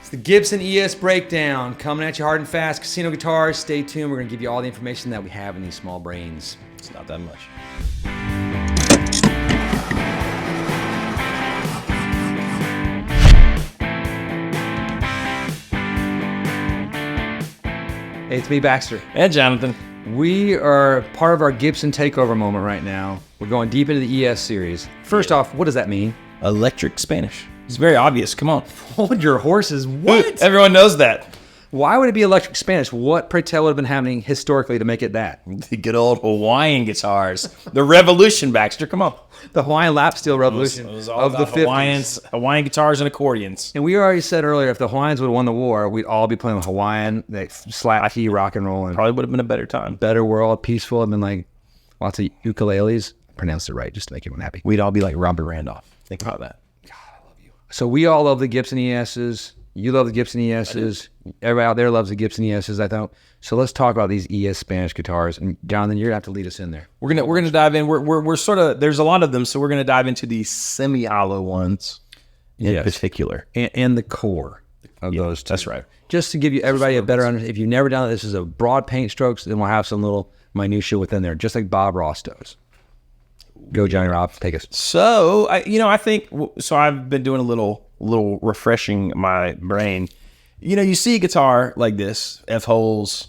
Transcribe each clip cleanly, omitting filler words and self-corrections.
It's the Gibson ES Breakdown, coming at you hard and fast. Casino guitars, stay tuned. We're going to give you all the information that we have in these small brains. It's not that much. Hey, it's me, Baxter. And Jonathan. We are part of our Gibson takeover moment right now. We're going deep into the ES series. First off, what does that mean? Electric Spanish. It's very obvious. Come on. Hold your horses. What? Everyone knows that. Why would it be electric Spanish? What, pray tell, would have been happening historically to make it that? The good old Hawaiian guitars. The revolution, Baxter. Come on. The Hawaiian lap steel revolution It was all of the about 50s. Hawaiian guitars and accordions. And we already said earlier, if the Hawaiians would have won the war, we'd all be playing with Hawaiian, like slap key rock and roll, and Probably would have been a better time. better world, peaceful, and been like lots of ukuleles. Pronounced it right, just to make everyone happy. We'd all be like Robert Randolph. Think about that. So we all love the Gibson ESs. You love the Gibson ESs. Everybody out there loves the Gibson ESs, I thought. So let's talk about these ES Spanish guitars. And Jonathan, you're gonna have to lead us in there. We're gonna dive in. We're sort of, there's a lot of them, so we're gonna dive into the semi-hollow ones in particular. And the core of those two. That's right. Just to give you everybody a better understanding. If you've never done it, this is a broad paint strokes, then we'll have some little minutia within there, just like Bob Ross does. Go, Johnny Rob, take us. So I think so. I've been doing a little refreshing my brain. You see a guitar like this, F holes,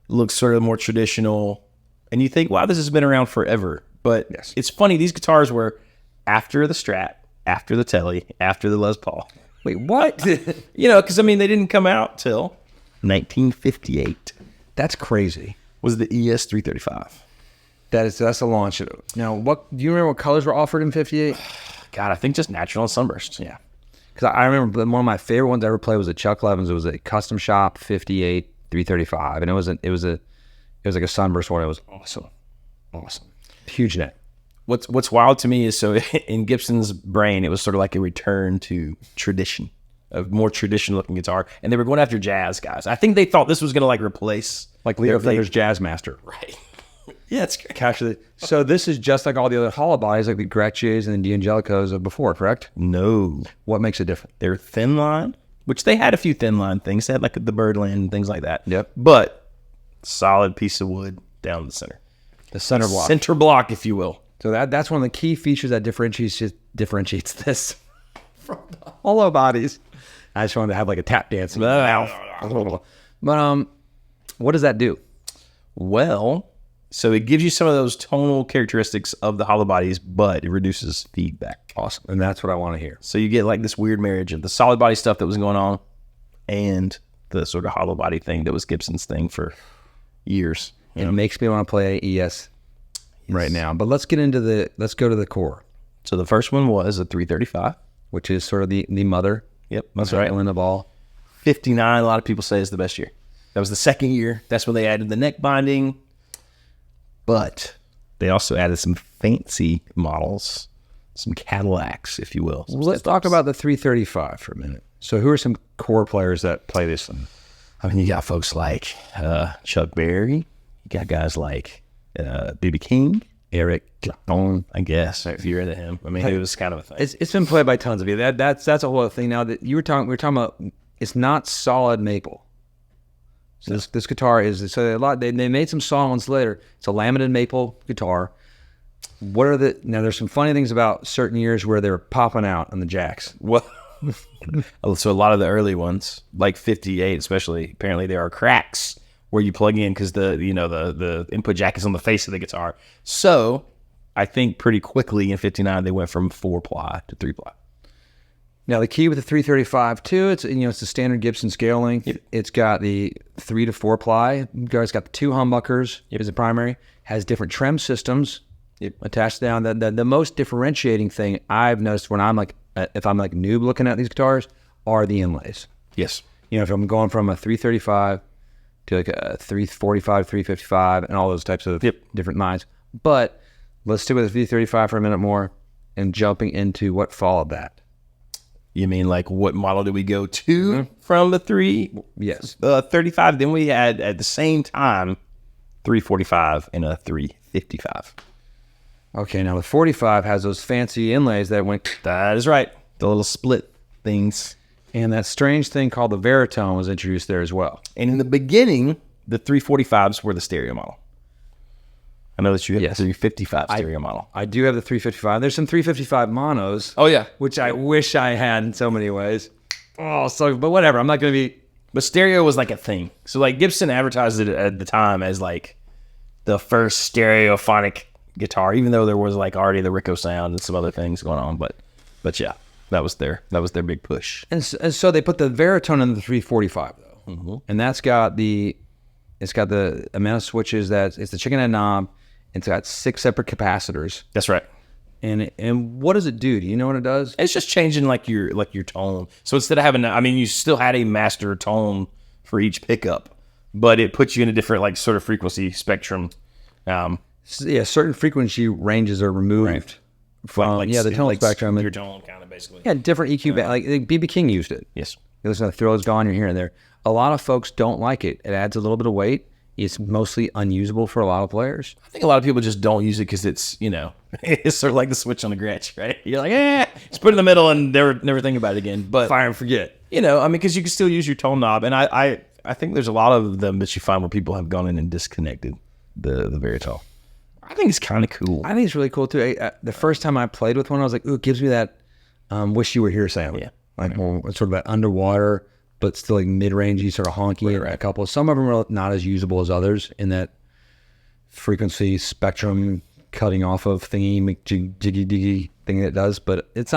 looks sort of more traditional, and you think, wow, this has been around forever. But Yes. It's funny, these guitars were after the Strat, after the Telly, after the Les Paul. Wait, what? Because they didn't come out till 1958. That's crazy. Was the ES 335. That's a launch. Now, what do you remember? What colors were offered in '58? God, I think just natural and sunburst. Yeah, because I remember one of my favorite ones I ever played was a Chuck Levins. It was a custom shop '58 335, and it was like a sunburst one. It was awesome, huge neck. What's wild to me is, so in Gibson's brain, it was sort of like a return to tradition, a more traditional looking guitar, and they were going after jazz guys. I think they thought this was going to like replace Like Leo Flinger's Jazz Master. Right. Yeah, it's great. Capture the, so this is just like all the other hollow bodies, like the Greccias and the D'Angelicos of before, correct? No, What makes it different? they're thin line, which they had a few thin line things. They had like the Birdland and things like that. Yep. But solid piece of wood down the center. The center block. Center block, if you will. So that's one of the key features that differentiates this from the hollow bodies. I just wanted to have like a tap dancing. But what does that do? Well, so it gives you some of those tonal characteristics of the hollow bodies, but it reduces feedback. Awesome, and that's what I want to hear. So you get like this weird marriage of the solid body stuff that was going on and the sort of hollow body thing that was Gibson's thing for years. It makes me want to play ES right now. But let's go to the core, So the first one was a 335. which is sort of the mother. Yep, that's right. In the ball. 59, a lot of people say is the best year. That was the second year. That's when they added the neck binding. But they also added some fancy models, some Cadillacs, if you will. Let's talk about the 335 for a minute. So who are some core players that play this thing? You got folks like Chuck Berry. You got guys like B.B. King. Eric Clapton. I guess, if you're into him. It was kind of a thing. It's been played by tons of you. That's a whole other thing. Now that we were talking about, it's not solid maple. So this guitar is they made some songs later. It's a laminated maple guitar. Now there's some funny things about certain years where they're popping out on the jacks. Well, so a lot of the early ones, like 58 especially, apparently there are cracks where you plug in because the input jack is on the face of the guitar. So I think pretty quickly in 59 they went from 4-ply to 3-ply. Now the key with the 335 too, it's the standard Gibson scale length. Yep. It's got the 3 to 4-ply. It's got the 2 humbuckers as the primary. Has different trem systems attached down. The most differentiating thing I've noticed when if I'm like noob looking at these guitars are the inlays. Yes. If I'm going from a 335 to like a 345, 355, and all those types of different lines. But let's stick with the 335 for a minute more and jumping into what followed that. You mean like what model did we go to from the 35? Then we had at the same time 345 and a 355. Okay, now the 45 has those fancy inlays that went. That is right. The little split things. And that strange thing called the baritone was introduced there as well. And in the beginning, the 345s were the stereo model. I know that you have the 355 stereo model. I do have the 355. There's some 355 monos. Oh, yeah. Which I wish I had in so many ways. Oh, so, but whatever. I'm not going to be... But stereo was like a thing. So like Gibson advertised it at the time as like the first stereophonic guitar, even though there was like already the Rico sound and some other things going on. But yeah, that was their big push. And so they put the baritone in the 345 though. Mm-hmm. And it's got the amount of switches it's the chicken head knob. It's got 6 separate capacitors. That's right. And what does it do? Do you know what it does? It's just changing like your tone. So instead of having, you still had a master tone for each pickup, but it puts you in a different like sort of frequency spectrum. Certain frequency ranges are removed from the tone spectrum. Your tone kind of basically. Yeah, different EQ. Like B.B. King used it. Yes. You listen to the Thrill's Gone, you're here and there. A lot of folks don't like it. It adds a little bit of weight. It's mostly unusable for a lot of players. I think a lot of people just don't use it because it's, it's sort of like the switch on the Gretsch, right? You're like, just put it in the middle and never think about it again. But fire and forget. Because you can still use your tone knob. And I think there's a lot of them that you find where people have gone in and disconnected the baritone. I think it's kind of cool. I think it's really cool too. The first time I played with one, I was like, ooh, it gives me that wish you were here sound. Yeah. Like sort of that underwater, but still like mid-rangey, sort of honky. Right. A couple. Some of them are not as usable as others in that frequency spectrum cutting off of thingy, jiggy diggy thing that it does. But it's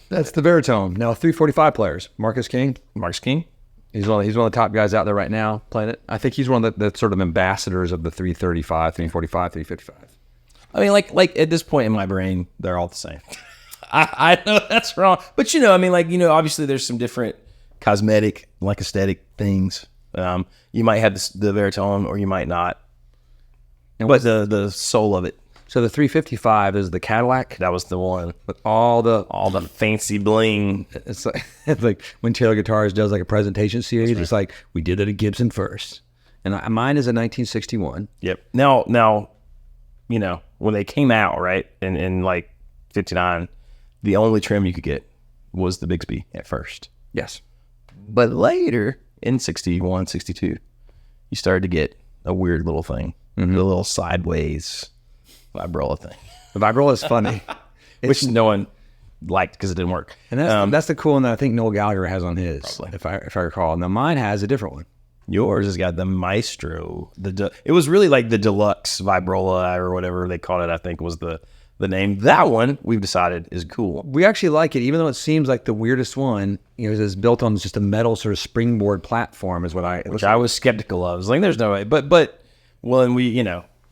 that's the baritone. Now 345 players. Marcus King. He's one of the top guys out there right now playing it. I think he's one of the sort of ambassadors of the 335, 345, 355. I mean, like at this point in my brain, they're all the same. I know that's wrong, but obviously there's some different cosmetic, like aesthetic things. You might have the baritone, or you might not. But the soul of it. So the 355 is the Cadillac. That was the one with all the fancy bling. It's like when Taylor Guitars does like a presentation series. Right. It's like we did it at Gibson first, and mine is a 1961. Yep. Now, when they came out, right, in like 59. The only trim you could get was the Bixby at first. Yes. But later, in 61, 62, you started to get a weird little thing. Mm-hmm. The little sideways vibrola thing. The vibrola is funny. Which no one liked because it didn't work. And that's the cool one that I think Noel Gallagher has on his, probably. if I recall. Now mine has a different one. Yours has got the Maestro. It was really like the deluxe vibrola or whatever they called it, I think was the name. That one we've decided is cool. We actually like it, even though it seems like the weirdest one. It's built on just a metal sort of springboard platform, is what I was skeptical of. I was like, there's no way. But when we,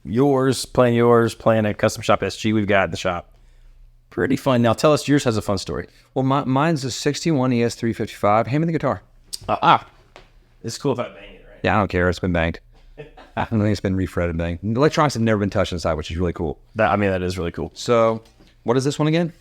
yours playing a custom shop SG we've got at the shop, pretty fun. Now tell us, yours has a fun story. Well, mine's a 61 ES 355. Hand me the guitar. It's cool if I bang it, right? Yeah, I don't care. It's been banged. I don't think it's been refretted bang. The electronics have never been touched inside, which is really cool. That is really cool. So, what is this one again?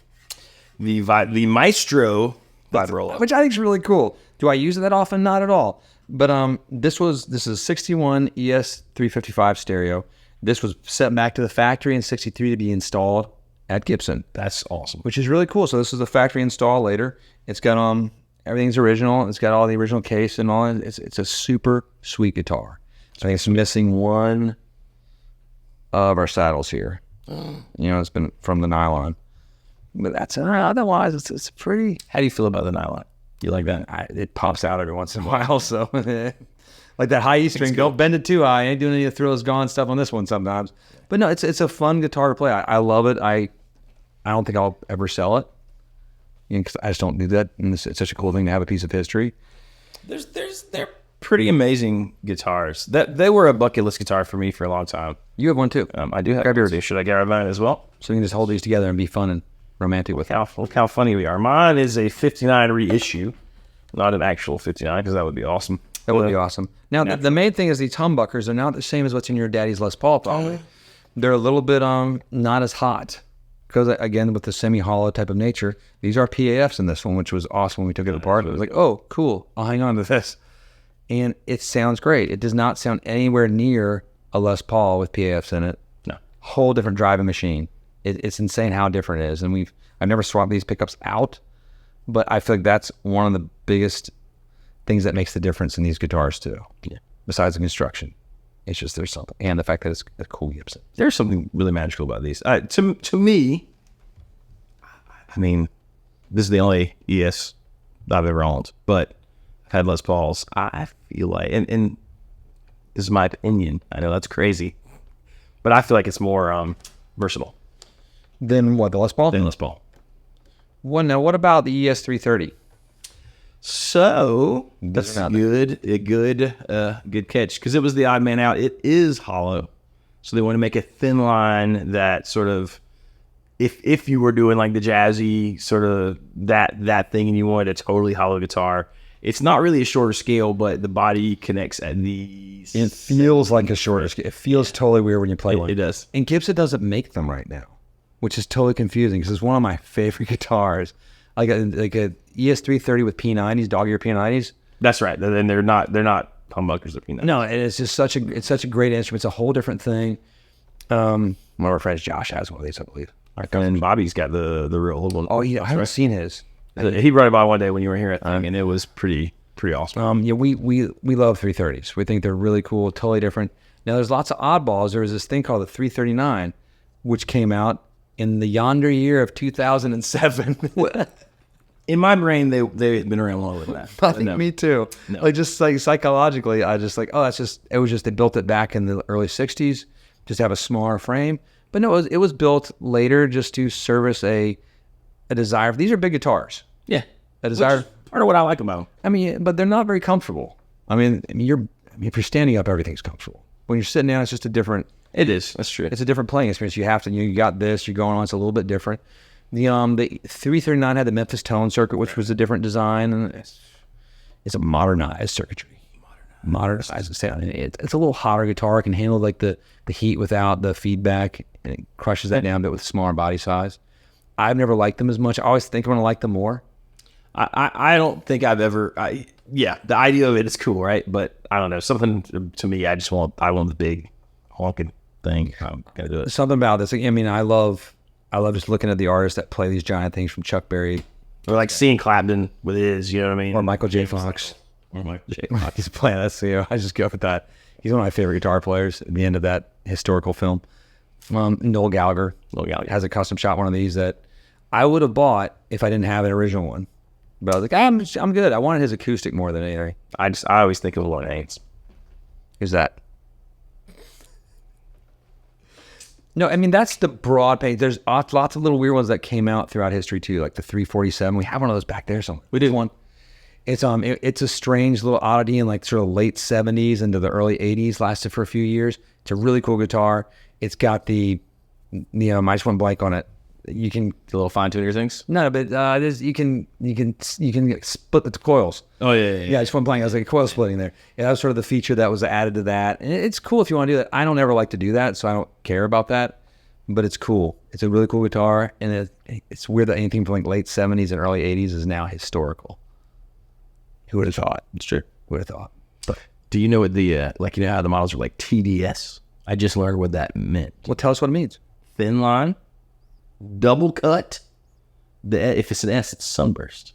The Maestro vibrola, which I think is really cool. Do I use it that often? Not at all. But this is 61 ES 355 stereo. This was sent back to the factory in 63 to be installed at Gibson. That's awesome. Which is really cool. So this is a factory install later. It's got everything's original. It's got all the original case and all. It's a super sweet guitar. I think it's missing one of our saddles here. It's been from the nylon. But that's otherwise it's pretty. How do you feel about the nylon? You like that? It pops out every once in a while. So like that high E string, don't bend it too high. I ain't doing any of the Thrill's Gone stuff on this one sometimes. But no, it's a fun guitar to play. I love it. I don't think I'll ever sell it. Because I just don't do that. And it's such a cool thing to have a piece of history. They're pretty amazing guitars. They were a bucket list guitar for me for a long time. You have one too. I do have. Grab yours. Should I grab mine as well? So you can just hold these together and be fun and romantic with it. Look how funny we are. Mine is a 59 reissue, not an actual 59, because that would be awesome. That would be awesome. Now the main thing is these humbuckers are not the same as what's in your daddy's Les Paul. Probably. They're a little bit not as hot. Because, again, with the semi-hollow type of nature, these are PAFs in this one, which was awesome when we took it apart. It was like, oh, cool, I'll hang on to this. And it sounds great. It does not sound anywhere near a Les Paul with PAFs in it. No. Whole different driving machine. It's insane how different it is. And I've never swapped these pickups out, But I feel like that's one of the biggest things that makes the difference in these guitars too. Yeah. Besides the construction, it's just there's something, and the fact that it's a cool Gibson. There's something really magical about these. To me, I mean, this is the only ES I've ever owned, but I've had Les Pauls. I feel like, and this is my opinion. I know that's crazy, but I feel like it's more versatile Then what, the Les Paul? than Les Paul. Well, now what about the ES 330? So that's not good. A good catch, because it was the odd man out. It is hollow, so they want to make a thin line that sort of, if you were doing like the jazzy sort of that thing, and you wanted a totally hollow guitar, it's not really a shorter scale, but the body connects at these. It feels like a shorter scale. It feels totally weird when you play one. It does. And Gibson doesn't make them right now, which is totally confusing because it's one of my favorite guitars. Like a ES 330 with P90s, dog ear P90s. That's right. And they're not humbuckers. They're P90s. No, and it's just such a great instrument. It's a whole different thing. One of our friends, Josh, has one of these, I believe. And Bobby's got the real old one. Oh, yeah, I haven't seen his. He brought it by one day when you were here at and it was pretty awesome. Yeah, we love 330s. We think they're really cool, totally different. Now, there's lots of oddballs. There was this thing called the 339, which came out in the yonder year of 2007. In my brain, they've been around longer than that. I think me too. No. Like just like psychologically, I just like, it was just they built it back in the early 60s just to have a smaller frame. But no, it was built later just to service a desire. These are big guitars. Yeah. A desire. Part of what I like about them. I mean, but they're not very comfortable. if you're standing up, everything's comfortable. When you're sitting down, it's just a different. It is. That's true. It's a different playing experience. You have to. You got this. You're going on. It's a little bit different. The 339 had the Memphis tone circuit, which was a different design, and it's a modernized circuitry. Modernized sound. It's a little hotter guitar. It can handle like the heat without the feedback, and it crushes that down a bit with smaller body size. I've never liked them as much. I always think I'm gonna like them more. I don't think I've ever. The idea of it is cool, right? But I don't know. Something to me, I want the big honking thing. I'm gonna do it. Something about this. I mean, I love just looking at the artists that play these giant things, from Chuck Berry Or like seeing Clapton with his, you know what I mean? or Michael J. Fox. Or Michael J. Fox. He's playing that, so I just go with that. He's one of my favorite guitar players at the end of that historical film. Noel Gallagher has a custom shop one of these that I would have bought if I didn't have an original one. But I was like, I'm good. I wanted his acoustic more than anything. I always think of Lauren Haynes. Who's that? No, I mean, that's the broad page. There's lots of little weird ones that came out throughout history too, like the 347. We have one of those back there somewhere. We did one. It's it's a strange little oddity in like sort of late 70s into the early 80s. Lasted for a few years. It's a really cool guitar. It's got I just went blank on it. You can The little fine tuner things? no, but you can split the coils. Oh, yeah. Yeah, I just went blank. I was like, coil splitting there. Yeah, that was sort of the feature that was added to that. And it's cool if you want to do that. I don't ever like to do that, so I don't care about that. But it's cool. It's a really cool guitar, and it's weird that anything from like late 70s and early 80s is now historical. Who would have thought? It's true. Who would have thought? But Do you know what the, how the models are like TDS? I just learned what that meant. well, tell us what it means. Thin line, double cut. If it's an S, it's sunburst.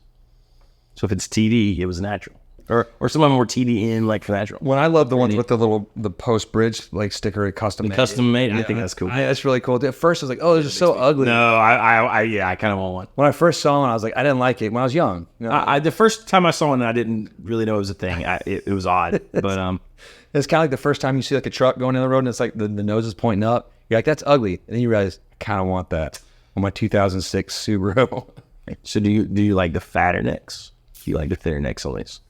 So if it's TD, it was natural. Or some of them were TD in, like, for natural. When I love the ones with the post bridge like sticker custom made. Custom made, I think that's cool. That's really cool. At first I was like, oh, they're just so ugly. No, I kind of want one. When I first saw one, I was like, I didn't like it when I was young. You know? The first time I saw one, I didn't really know it was a thing. It was odd, but It's kind of like the first time you see like a truck going down the road and it's like the nose is pointing up. You're like, that's ugly. And then you realize, I kind of want that on my 2006 Subaru. So do you like the fatter necks? Do you like the thinner necks on these?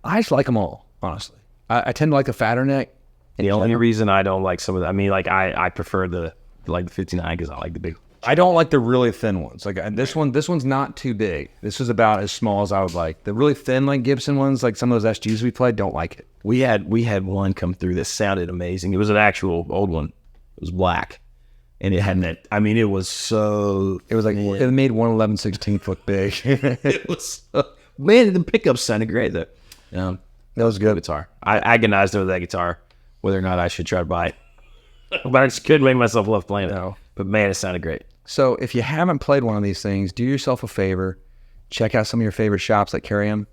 I just like them all, honestly. I tend to like the fatter neck. The only reason I don't like some of them, I prefer the 59 because I like the big. I don't like the really thin ones. Like this one's not too big. This is about as small as I would like. The really thin like Gibson ones, like some of those SGs we played, don't like it. We had one come through that sounded amazing. It was an actual old one. It was black, and it had that. I mean, it was so. It was like it made 1/11/16 look big. It was man. The pickups sounded great though. That was good. Guitar. I agonized over that guitar, whether or not I should try to buy it. But I just couldn't make myself love playing it. No. But man, it sounded great. So if you haven't played one of these things, do yourself a favor. check out some of your favorite shops that carry them.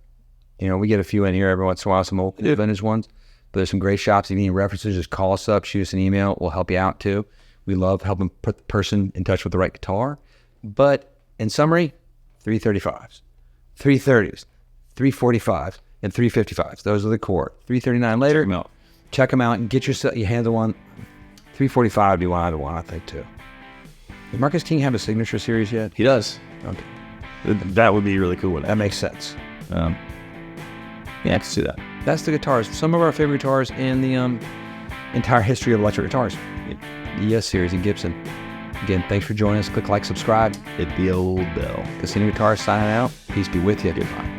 You know, we get a few in here every once in a while, some old vintage ones. But there's some great shops. If you need references, just call us up, shoot us an email. We'll help you out too. We love helping put the person in touch with the right guitar. But in summary, 335s, 330s, 345s, and 355s. Those are the core. 339 later. Check them out and get your hands on one. 345 would be one I'd want, I think, too. Does Marcus King have a signature series yet? He does. Okay. That would be really cool. That makes sense. Yeah, I can see that. That's the guitars. Some of our favorite guitars in the entire history of electric guitars. The ES series and Gibson. Again, thanks for joining us. Click like, subscribe. Hit the old bell. Casino Guitars signing out. Peace be with you. Goodbye.